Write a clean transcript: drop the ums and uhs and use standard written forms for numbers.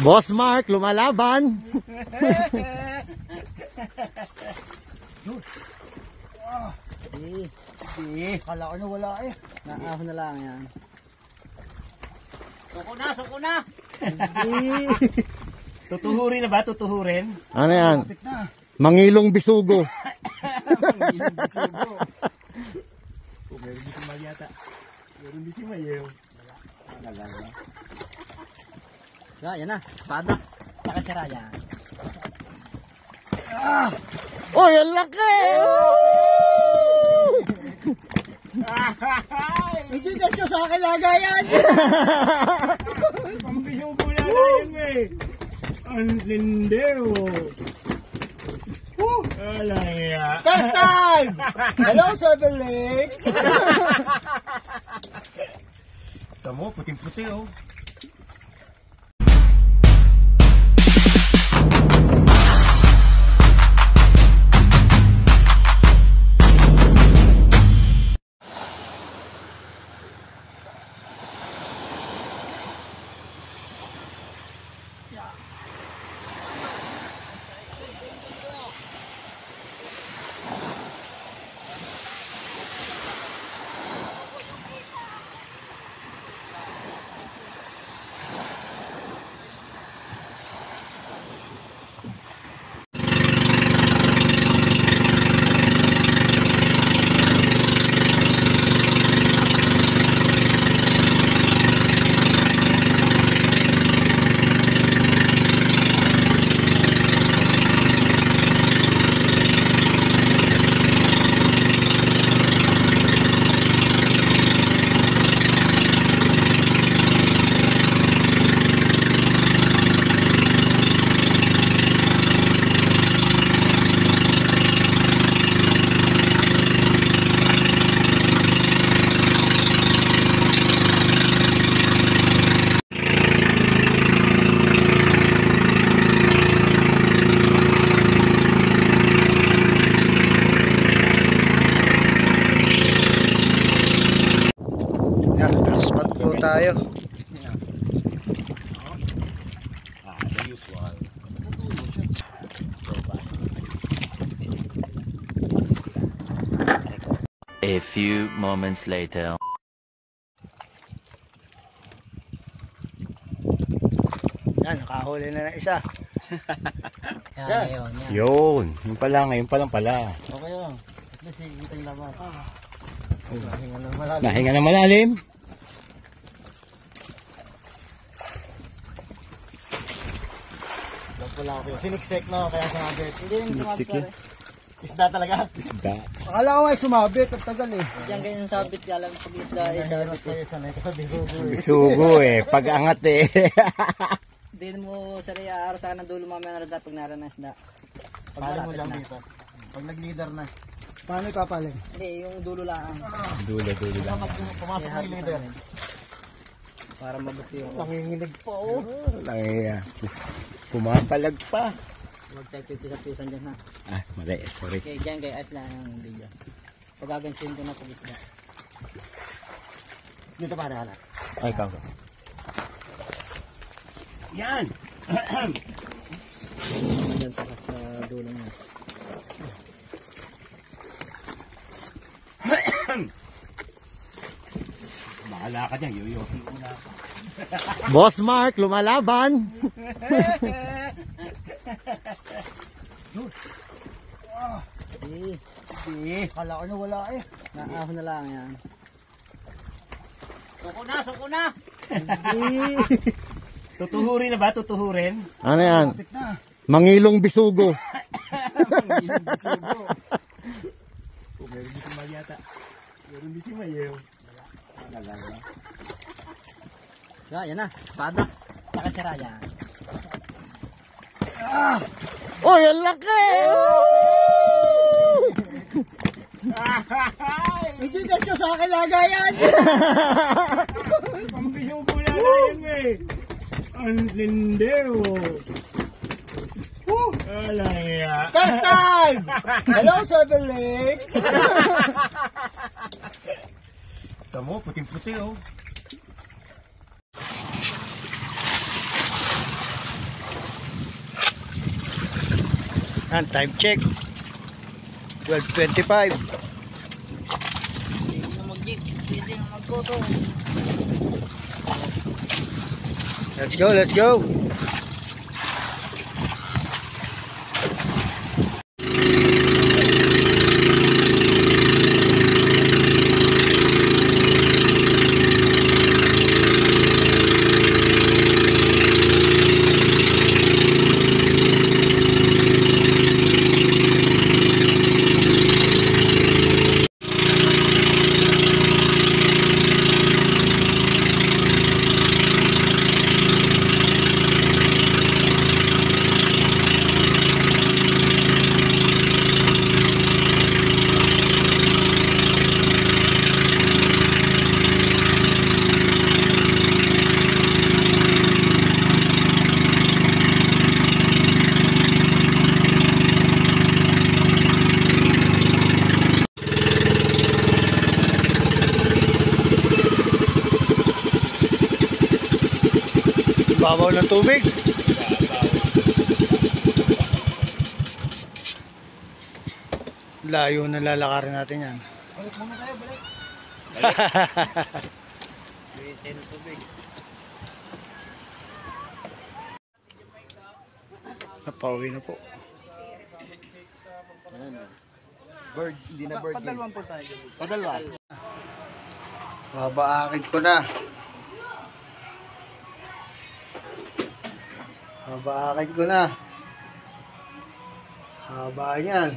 Boss Mark, lumalaban. Kala ko na wala eh. Naahon na lang yan. Suko na. Tutuhurin na ba? Tutuhurin? Ano yan? Mangilong bisugo. Mangilong bisugo. Meron bisimal yata. Meron bisimal yun. Yan na, espada. Saka si Raya. Oh, ang laki! Hindi ka siya sa akin lagayan! Pambiyong pula na yun eh! Ang lindero! Alaya! First time! Hello, Seven Lakes! Tamo, puting-puti oh! Tayo. A few moments later. Yan, nakahuli na isa. Yan. Yun, yung pala, ngayon pa lang pala. Okay lang. At least nakikita yung laman. Nahinga na malalim. Wala ako. Siniksek no, kaya sumabit. Hindi rin Siniksik sumabit. Isda talaga. Isda. Akala ko ay sumabit at tagal eh. Diyan ganyan sabit ka alam pag isda ay sabit. Sanay ko sa bisugo eh. Bisugo eh, pag-angat eh. Hindi mo sari aaraw sa ng dulo mamaya na pag naran na isda. Pag Paling mo malapit lang na. dito. Pag nag-leader na. Paano ipapaling? Hindi, yung dulo lang. Dulo lang. Pumasok na yung leader. Para mabuti yung Nanginginig pa oh. Lang pumapalag pa. huwag tayo pipisa-pisan dyan ha. Ah, mali. Sorry. Okay, dyan kay As lang ang video. Pagagansin ko na pag isda. Dito pa na. Ay, ikaw. Yan! Dyan sa dulo niya. Bahala ka dyan, yoyosin ko na ako. Boss Mark, lumalaban. Kala ko na wala eh. Naahon na lang yan. Suko na! Tutuhurin na ba? Tutuhurin? Ano yan? Kapit na. Mangilong bisugo. Mangilong bisugo. Meron bisimal yata. Meron bisimal yun. Yan na, espada. Saka si Raya. Oh, ang laki! Hindi ka siya sa akin lagayan! Pambiyong pula na yun eh! Ang lindero! Alaya! First time! Hello, Seven Lakes! Tamo, puting-puti oh! And time check. 12:25. Hindi na mag-jig. Hindi na mag-photo. Let's go, let's go. Babaw ng tubig. Layo na lalakarin natin yan. Balik muna tayo, balik. Bitin tubig. Napauwi na po. Bird, hindi na bird. Padalwan po tayo. Padalwa. Babaakin ko na. Babaakin ko na. Haba niyan.